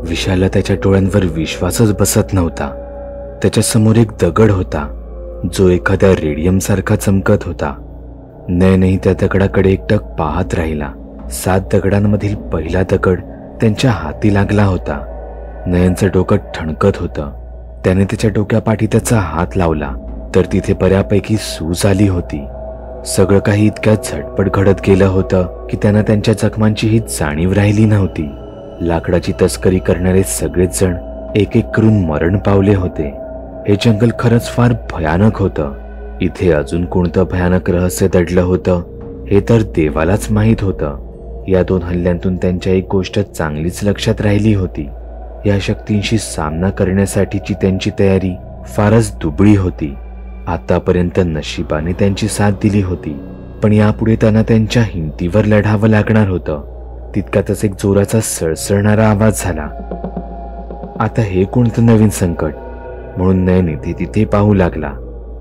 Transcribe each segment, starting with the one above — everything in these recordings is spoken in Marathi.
विशालला त्याच्या डोळ्यांवर विश्वासच बसत नव्हता. त्याच्या समोर एक दगड होता जो एखाद्या रेडियम सारखा चमकत होता. नयनही त्या दगडाकडे एकटक पाहत राहिला. 7 दगडांमधील पहिला दगड त्यांच्या हाती लागला होता. नयनचं डोकं ठणकत होतं. त्याने त्याच्या डोक्यापाठी त्याचा हात लावला तर तिथे बऱ्यापैकी सूज आली होती. सगळं काही इतक्या झटपट घडत गेलं होतं की त्यांना त्यांच्या जखमांचीही जाणीव राहिली नव्हती. लाकडाची तस्करी करणारे सगळेच जण एक एक करून मरण पावले होते. हे जंगल खरंच फार भयानक होतं. इथे अजून कोणतं भयानक रहस्य दडलं होतं हे तर देवालाच माहीत होतं. या 2 हल्ल्यांतून त्यांच्या एक गोष्ट चांगलीच लक्षात राहिली होती. या शक्तींशी सामना करण्यासाठीची त्यांची तयारी फारच दुबळी होती. आतापर्यंत नशिबाने त्यांची साथ दिली होती, पण यापुढे त्यांना त्यांच्या हिमतीवर लढावं लागणार होतं. तितक्यातच एक जोराचा सळसळणारा आवाज झाला. आता हे कोणतं नवीन संकट म्हणून नयन इथे तिथे पाहू लागला.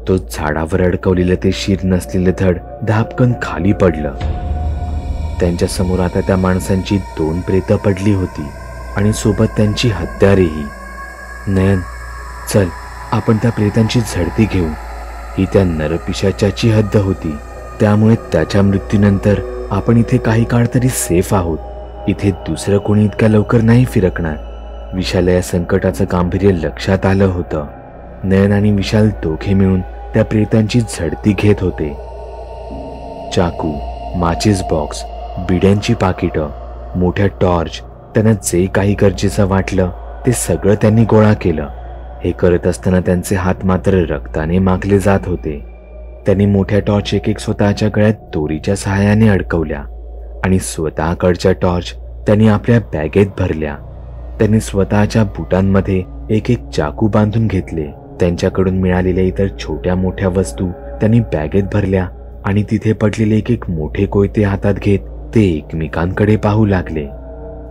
तो झाडावर अडकवलेलं ते शीर नसलेलं धड धापकन खाली पडलं. त्यांच्या समोर आता त्या माणसांची 2 प्रेतं पडली होती आणि सोबत त्यांची हत्यारेही. नयन, चल आपण त्या प्रेतांची झडती घेऊ. ही त्या नरपिशाच्याची हद्द होती, त्यामुळे त्याच्या मृत्यूनंतर आपण इथे काही काळ तरी सेफ आहोत. इथे दुसरं कोणी इतक्या लवकर नाही फिरकणार. विशाल या संकटाचं गांभीर्य लक्षात आलं होतं. नयन आणि विशाल दोघे मिळून त्या प्रेतांची झडती घेत होते. चाकू, माचीस बॉक्स, बिड्यांची पाकिटं, मोठ्या टॉर्च, त्यांना जे काही गरजेचं वाटलं ते सगळं त्यांनी गोळा केलं. हे करत असताना त्यांचे हात मात्र रक्ताने माखले जात होते. त्यांनी मोठ्या टॉर्च एक स्वतःच्या गळ्यात दोरीच्या सहाय्याने अडकवल्या आणि स्वतःकडच्या टॉर्च त्यांनी आपल्या बॅगेत भरल्या. त्यांनी स्वतःच्या बुटांमध्ये एक चाकू बांधून घेतले. त्यांच्याकडून मिळालेल्या इतर छोट्या मोठ्या वस्तू त्यांनी बॅगेत भरल्या आणि तिथे पडलेले एक मोठे कोयते हातात घेत ते एकमेकांकडे पाहू लागले.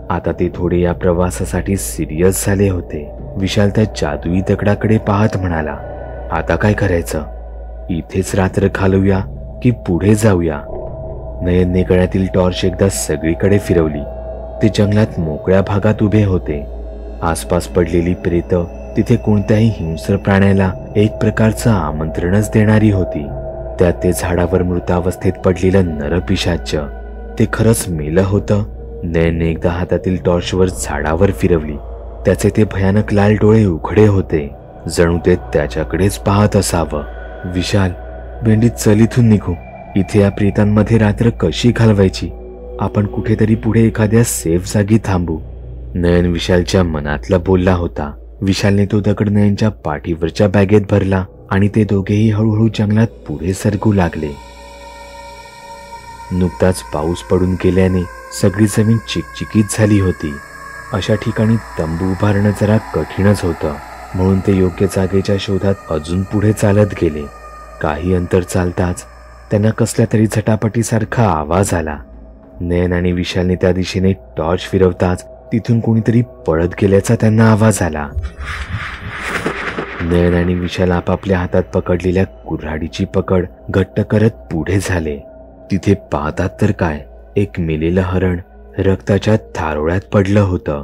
आता ते थोडे या प्रवासासाठी सिरियस झाले होते. विशाल त्या जादुई दगडाकडे पाहत म्हणाला, आता काय करायचं? इथेच रात्र घालवूया की पुढे जाऊया? नयनने गळ्यातील टॉर्च एकदा सगळीकडे फिरवली. ते जंगलात मोकळ्या भागात उभे होते. आसपास पडलेली प्रेतं तिथे कोणत्याही हिंस्र प्राण्याला एक प्रकारचं आमंत्रणच देणारी होती. त्यात ते झाडावर मृतावस्थेत पडलेलं नरपिशाच, ते खरंच मेलं होतं. नयनने एकदा हातातील टॉर्चवर झाडावर फिरवली. त्याचे ते भयानक लाल डोळे उघडे होते, जणू ते त्याच्याकडेच पाहत असावं. विशाल, भेंडीत चल इथून निघू. इथे या प्रेतांमध्ये रात्र कशी घालवायची? आपण कुठेतरी पुढे एखाद्या सेफ जागी थांबू. नयन विशालच्या मनातला बोलला होता. विशालने तो दगड नयनच्या पाठीवरच्या बॅगेत भरला आणि ते दोघेही हळूहळू जंगलात पुढे सरकू लागले. नुकताच पाऊस पडून गेल्याने सगळी जमीन चिकचिकीत झाली होती. अशा ठिकाणी तंबू उभारणं जरा कठीणच होतं, म्हणून ते योग्य जागेच्या शोधात अजून पुढे चालत गेले. काही अंतर चालताच त्यांना कसल्या तरी झटापटीसारखा आवाज आला. नयन आणि विशालने त्या दिशेने टॉर्च फिरवताच तिथून कोणीतरी पळत गेल्याचा त्यांना आवाज आला. नयन आणि विशाल आपापल्या हातात पकडलेल्या कुऱ्हाडीची पकड घट्ट करत पुढे झाले. तिथे पाहतात तर काय, एक मेलेलं हरण रक्ताच्या थारोळ्यात पडलं होतं.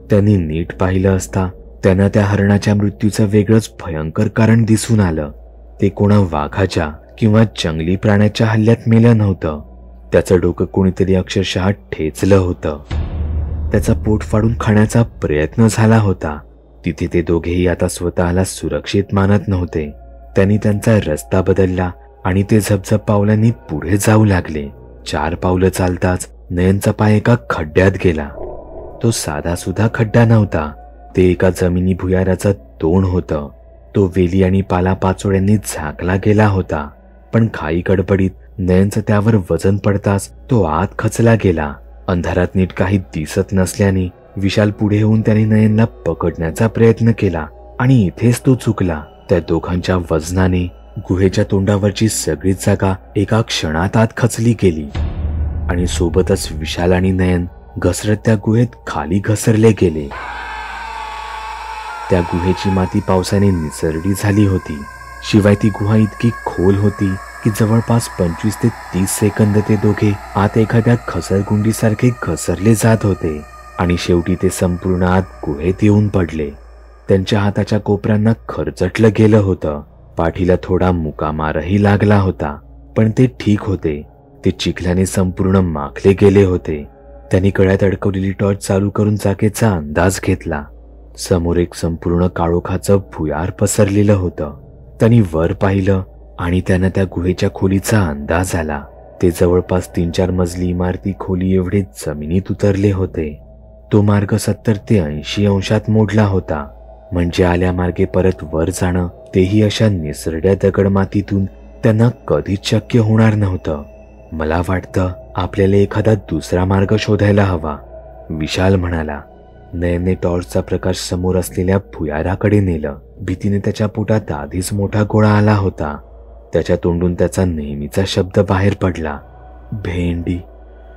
त्यांनी नीट पाहिलं असता त्यांना त्या हरणाच्या मृत्यूचं वेगळंच भयंकर कारण दिसून आलं. ते कोणा वाघाच्या किंवा जंगली प्राण्याच्या हल्ल्यात मेलं नव्हतं. त्याचं डोकं कोणीतरी अक्षरशः ठेचलं होतं. त्याचा पोट फाडून खाण्याचा प्रयत्न झाला होता. तिथे ते दोघेही आता स्वतःला सुरक्षित मानत नव्हते. त्यांनी त्यांचा रस्ता बदलला आणि ते झपझप पावलांनी पुढे जाऊ लागले. 4 पावलं चालताच नयनचा पाय एका खड्ड्यात गेला. तो साधा सुद्धा खड्डा नव्हता, ते एका जमिनी भुयाराचं तोंड होतं. तो वेली आणि पालापाचोळ्यांनी झाकला गेला होता, पण घाई गडबडीत नयनचं त्यावर वजन पडताच तो आत खचला गेला. अंधारात नीट काही दिसत नसल्याने विशाल पुढे होऊन त्याने नयनला पकडण्याचा प्रयत्न केला आणि इथेच तो चुकला. त्या दोघांच्या वजनाने गुहेच्या तोंडावरची सगळीच जागा एका क्षणात आत खचली गेली आणि सोबतच विशाल आणि नयन घसरत त्या गुहेत खाली घसरले गेले. त्या गुहेची माती पावसाने निसरडी झाली होती. शिवाय ती गुहा इतकी खोल होती की जवळपास 25 ते 30 सेकंद ते दोघे आत एखाद्या घसरगुंडीसारखे घसरले जात होते. आणि शेवटी ते संपूर्ण आत गुहेत येऊन पडले. त्यांच्या हाताच्या कोपऱ्यांना खरचटलं गेलं होतं. पाठीला थोडा मुकामारही लागला होता, पण ते ठीक होते. ते चिखलाने संपूर्ण माखले गेले होते. त्यांनी गळ्यात अडकवलेली टॉर्च चालू करून जागेचा अंदाज घेतला. समोर एक संपूर्ण काळोखाचं भुयार पसरलेलं होतं. त्यांनी वर पाहिलं आणि त्यांना त्या गुहेच्या खोलीचा अंदाज आला. ते जवळपास 3-4 मजली इमारती खोली एवढे जमिनीत उतरले होते. तो मार्ग 70 ते 80 अंशात मोडला होता. म्हणजे आल्या मार्गे परत वर जाणं, तेही अशा निसरड्या दगडमातीतून, त्यांना कधीच शक्य होणार नव्हतं. मला वाटतं आपल्याला एखादा दुसरा मार्ग शोधायला हवा, विशाल म्हणाला. नयनने टॉर्चचा प्रकाश समोर असलेल्या भुयाराकडे नेलं. भीतीने त्याच्या पोटात आधीच मोठा गोळा आला होता. त्याच्या तोंडून त्याचा नेहमीचा शब्द बाहेर पडला, भेंडी.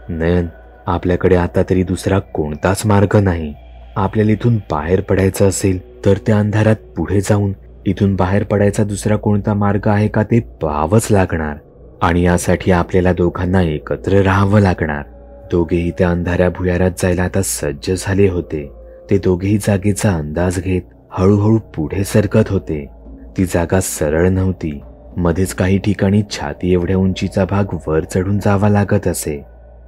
नयन, आपल्याकडे आता तरी दुसरा कोणताच मार्ग नाही. आपल्याला इथून बाहेर पडायचं असेल तर त्या अंधारात पुढे जाऊन इथून बाहेर पडायचा दुसरा कोणता मार्ग आहे का ते पाहावंच लागणार. आणि यासाठी आपल्याला दोघांना एकत्र राहावं लागणार. दोघेही त्या अंधाऱ्या भुयारात जायला आता सज्ज झाले होते. ते दोघेही जागेचा अंदाज घेत हळूहळू पुढे सरकत होते. ती जागा सरळ नव्हती. मध्येच काही ठिकाणी छाती एवढ्या उंचीचा भाग वर चढून जावा लागत असे,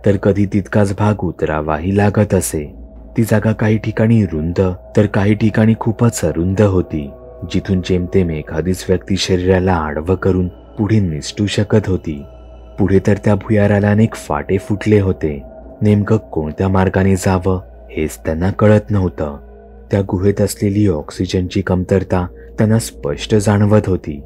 तर कधी तितकाच भाग उतरावाही लागत असे. ती जागा काही ठिकाणी रुंद तर काही ठिकाणी खूपच अरुंद होती, जिथून जेमतेम एखादीच व्यक्ती शरीराला आडवं करून पुढे निसटू शकत होती. पुढे तर त्या भुयाराला अनेक फाटे फुटले होते. नेमकं कोणत्या मार्गाने जावं हेच त्यांना कळत नव्हतं. त्या गुहेत असलेली ऑक्सिजनची कमतरता त्यांना स्पष्ट जाणवत होती.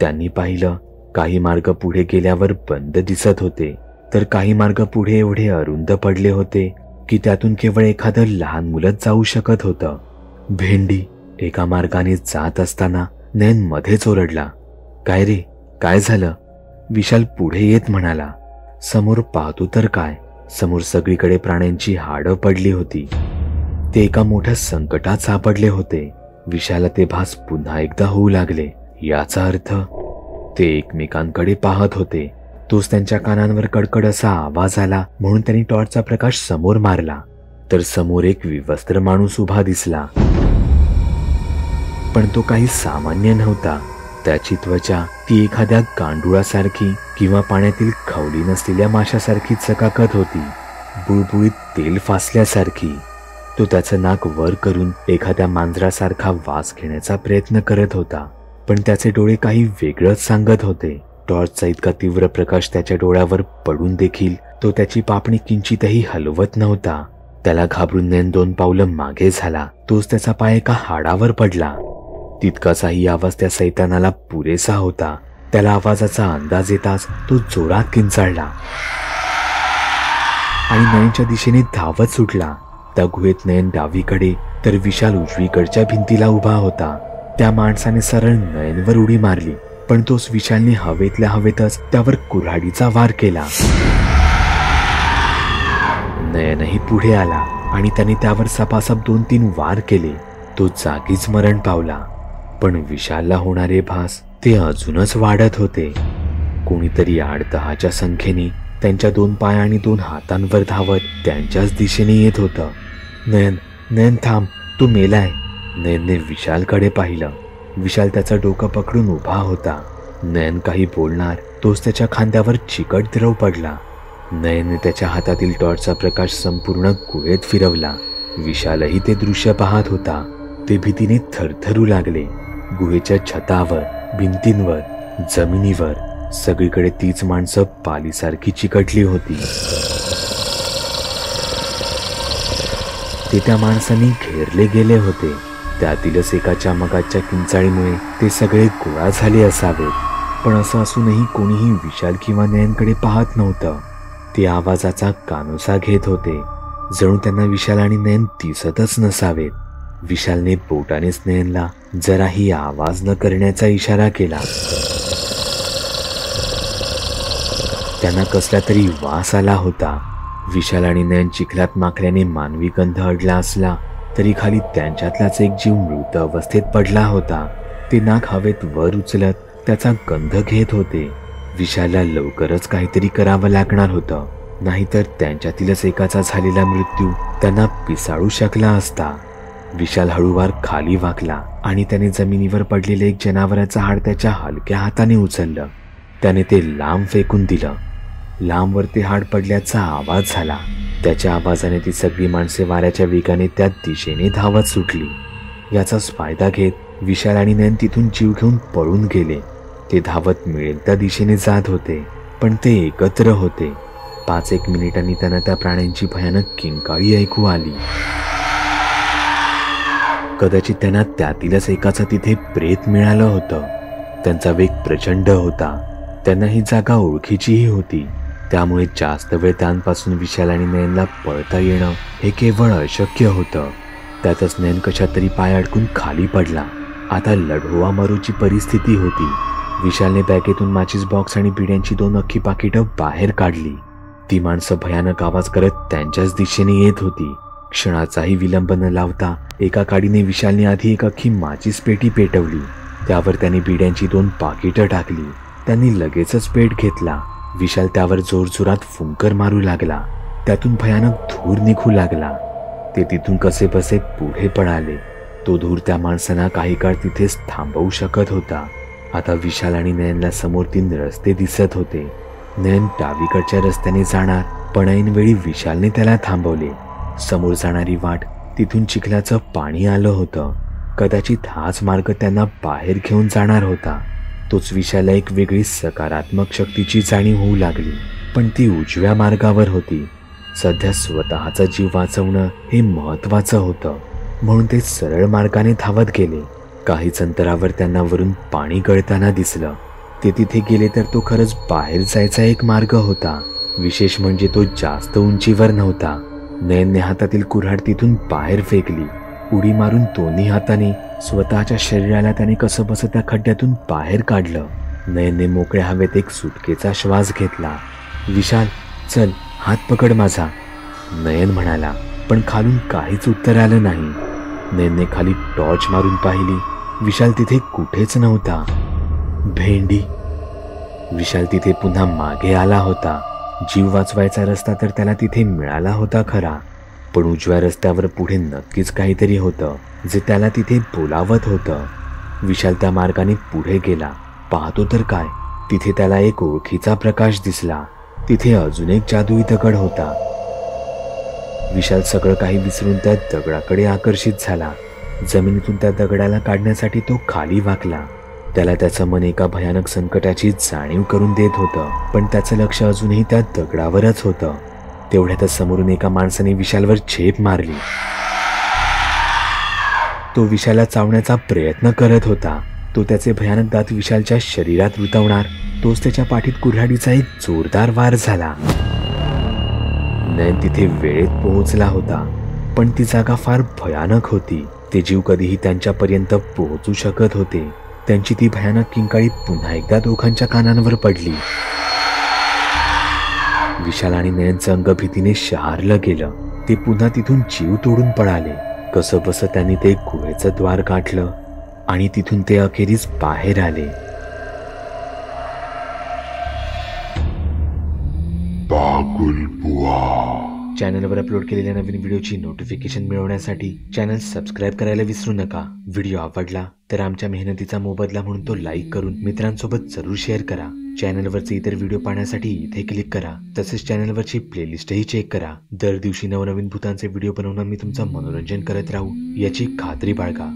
त्यांनी पाहिलं, काही मार्ग पुढे गेल्यावर बंद दिसत होते, तर काही मार्ग पुढे एवढे अरुंद पडले होते की त्यातून केवळ एखादं लहान मुलंच जाऊ शकत होतं. भेंडी. एका मार्गाने जात असताना नयन मध्येच ओरडला, काय रे, काय झालं? विशाल पुढे येत म्हणाला. समोर पाहतो तर काय, समोर सगळीकडे प्राण्यांची हाडं पडली होती. ते एका मोठ्या संकटात सापडले होते. विशाला ते भास पुन्हा एकदा होऊ लागले. याचा अर्थ ते एकमेकांकडे पाहत होते. तोच त्यांच्या कानांवर कडकड असा आवाज आला म्हणून त्यांनी टॉर्चचा प्रकाश समोर मारला, तर समोर एक विवस्त्र माणूस उभा दिसला. पण तो काही सामान्य नव्हता. त्याची त्वचा ती एखाद्या गांडुळासारखी किंवा पाण्यातील खवली नसलेल्या माशासारखी चकाकत होती, बुळबुळीत तेल फासल्यासारखी. तो त्याचं नाक वर करून एखाद्या मांजरासारखा वास घेण्याचा प्रयत्न करत होता, पण त्याचे डोळे काही वेगळंच सांगत होते. टॉर्चचा इतका तीव्र प्रकाश त्याच्या डोळ्यावर पडून देखील तो त्याची पापणी किंचितही हलवत नव्हता. त्याला घाबरून नयन 2 पावलं मागे झाला. तोच त्याचा पाय एका हाडावर पडला. तितकाचाही आवाज त्या सैतानाला पुरेसा होता. त्याला आवाजाचा अंदाज येताच तो जोरात किंचाळला आणि नयनच्या दिशेने धावत सुटला. त्या गुहेत नयन डावीकडे तर विशाल उजवीकडच्या भिंतीला उभा होता. त्या माणसाने सरळ नयनवर उडी मारली, पण तोच विशालने हवेतल्या हवेतच त्यावर कुऱ्हाडीचा वार केला. नयनही पुढे आला आणि त्याने त्यावर सपासप 2-3 वार केले. तो जागीच मरण पावला. पण विशालला होणारे भास ते अजूनच वाढत होते. कोणीतरी 8-10च्या संख्येने त्यांच्या 2 पाय आणि 2 हातांवर धावत त्यांच्याच दिशेने येत होतं. नयन, नयन थांब, तू मेलाय. नयनने विशालकडे पाहिलं. विशाल त्याचं डोकं पकडून उभा होता. नयन काही बोलणार तोच त्याच्या खांद्यावर चिकट द्रव पडला. नयनने त्याच्या हातातील टॉर्चचा प्रकाश संपूर्ण गुहेत फिरवला. विशालही ते दृश्य पाहत होता. ते भीतीने थरथरू लागले. गुहेच्या छतावर, भिंतींवर, जमिनीवर सगळीकडे तीच माणसं पालीसारखी चिकटली होती. ते त्या माणसांनी घेरले गेले होते. त्यातीलच एकाच्या मगाच्या किंचाळीमुळे ते सगळे गोळा झाले असावेत. पण असं असूनही कोणीही विशाल किंवा नयनकडे पाहत नव्हतं. ते आवाजाचा कानोसा घेत होते, जणू त्यांना विशाल आणि नयन दिसतच नसावेत. विशालने बोटानेच नयनला जराही आवाज न करण्याचा इशारा केला. त्यांना कसला तरी वास आला होता. विशाल आणि नयन चिखलात माखल्याने मानवी गंध अडला असला तरी खाली त्यांच्यातलाच एक जीव मृत अवस्थेत पडला होता. ते नाक हवेत वर उचलत त्याचा गंध घेत होते. विशालला लवकरच काहीतरी करावं लागणार होतं. नाहीतर त्यांच्यातीलच एकाचा झालेला मृत्यू त्यांना पिसाळू शकला असता. विशाल हळूवार खाली वाकला आणि त्याने जमिनीवर पडलेले एक जनावराचं हाड त्याच्या हलक्या हाताने उचललं. त्याने ते लांब फेकून दिलं. लांबवर ते हाड पडल्याचा आवाज झाला. त्याच्या आवाजाने ती सगळी माणसे वाऱ्याच्या वेगाने त्या दिशेने धावत सुटली. याचाच फायदा घेत विशाल आणि नयन तिथून जीव घेऊन पळून गेले. ते धावत मिळेल त्या दिशेने जात होते, पण ते एकत्र होते. 5-1 मिनिटांनी त्यांना त्या प्राण्यांची भयानक किंकाळी ऐकू आली. कदाचित त्यांना त्यातीलच एकाचं तिथे प्रेत मिळालं होतं. त्यांचा वेग प्रचंड होता. त्यांना ही जागा ओळखीचीही होती. त्यामुळे जास्त वेळ त्यांपासून विशाल आणि नयनला पळता येणं हे केवळ अशक्य होतं. त्यातच नयन कशात तरी पाय अडकून खाली पडला. आता लढोवा मरूची परिस्थिती होती. विशालने बॅगेतून माचीस बॉक्स आणि बिड्यांची 2 अख्खी पाकिटं बाहेर काढली. ती माणसं भयानक आवाज करत त्यांच्याच दिशेने येत होती. क्षणाचाही विलंब न लावता एका काडीने विशालने आधी एक अख्खी माचीस पेटी पेटवली. त्यावर त्याने बिड्यांची 2 पाकिटं टाकली. त्यांनी लगेचच पेट घेतला. विशाल त्यावर जोरजोरात फुंकर मारू लागला. त्यातून भयानक धूर निघू लागला. ते तिथून कसेबसे पुढे पळाले. तो धूर त्या माणसांना काही काळ तिथेच थांबवू शकत होता. आता विशाल आणि नयनला समोर 3 रस्ते दिसत होते. नयन डावीकडच्या रस्त्याने जाणार, पण ऐनवेळी विशालने त्याला थांबवले. समोर जाणारी वाट तिथून चिखलाचं पाणी आलं होतं. कदाचित हाच मार्ग त्यांना बाहेर घेऊन जाणार होता. तोच विशालला एक वेगळी सकारात्मक शक्तीची जाणीव होऊ लागली, पण ती उजव्या मार्गावर होती. सध्या स्वतःचा जीव वाचवणं हे महत्वाचं होतं, म्हणून ते सरळ मार्गाने धावत गेले. काहीच अंतरावर त्यांना वरून पाणी गळताना दिसलं. ते तिथे गेले तर तो खरंच बाहेर जायचा एक मार्ग होता. विशेष म्हणजे तो जास्त उंचीवर नव्हता. नयनने हातातील कुऱ्हाड तिथून बाहेर फेकली. उडी मारून दोन्ही हाताने स्वतःच्या शरीराला त्याने कसं बसं त्या खड्ड्यातून बाहेर काढलं. नयनने मोकळ्या हवेत एक सुटकेचा श्वास घेतला. विशाल, चल, हात पकड माझा, नयन म्हणाला. पण खालून काहीच उत्तर आलं नाही. नयनने खाली टॉर्च मारून पाहिली. विशाल तिथे कुठेच नव्हता. भेंडी. विशाल तिथे पुन्हा मागे आला होता. जीव वाचवायचा रस्ता तर त्याला तिथे मिळाला होता खरा, पण उजव्या रस्त्यावर पुढे नक्कीच काहीतरी होतं जे त्याला तिथे बोलावत होतं. विशाल त्या मार्गाने पुढे गेला. पाहतो तर काय, तिथे त्याला एक ओळखीचा प्रकाश दिसला. तिथे अजून एक जादुई दगड होता. विशाल सगळं काही विसरून त्या दगडाकडे आकर्षित झाला. जमिनीतून त्या दगडाला काढण्यासाठी तो खाली वाकला. त्याला त्याचं मन एका भयानक संकटाची जाणीव करून देत होतं, पण त्याचं लक्ष अजूनही त्या दगडावरच होतं. तेवढ्यातच समोरून एका माणसाने विशालवर झेप मारली. तो विशालला चावण्याचा प्रयत्न करत होता. तो त्याचे भयानक दात विशालच्या शरीरात रुतवणार, तोच त्याच्या पाठीत कुऱ्हाडीचा एक जोरदार वार झाला. नयन तिथे वेळेत पोहोचला होता, पण ती जागा फार भयानक होती. ते जीव कधीही त्यांच्यापर्यंत पोहोचू शकत होते. त्यांची ती भयानक किंकाळी पुन्हा एकदा दोघांच्या कानांवर पडली. विशाल आणि नयनचं अंग भीतीने शहारलं गेलं. ते पुन्हा तिथून जीव तोडून पळाले. कसंबसं त्यांनी ते गुहेचं द्वार गाठलं आणि तिथून ते अखेरीस बाहेर आले. चॅनलवर अपलोड केलेल्या नवीन व्हिडिओची नोटिफिकेशन मिळवण्यासाठी चॅनल सबस्क्राईब करायला विसरू नका. व्हिडिओ आवडला तर आमच्या मेहनतीचा मोबदला म्हणून तो लाईक करून मित्रांसोबत जरूर शेअर करा. चॅनलवरचे इतर व्हिडिओ पाहण्यासाठी इथे क्लिक करा. तसेच चॅनलवरची प्लेलिस्टही चेक करा. दर दिवशी नवनवीन भूतांचे व्हिडिओ बनवून मी तुमचं मनोरंजन करत राहू याची खात्री बाळगा.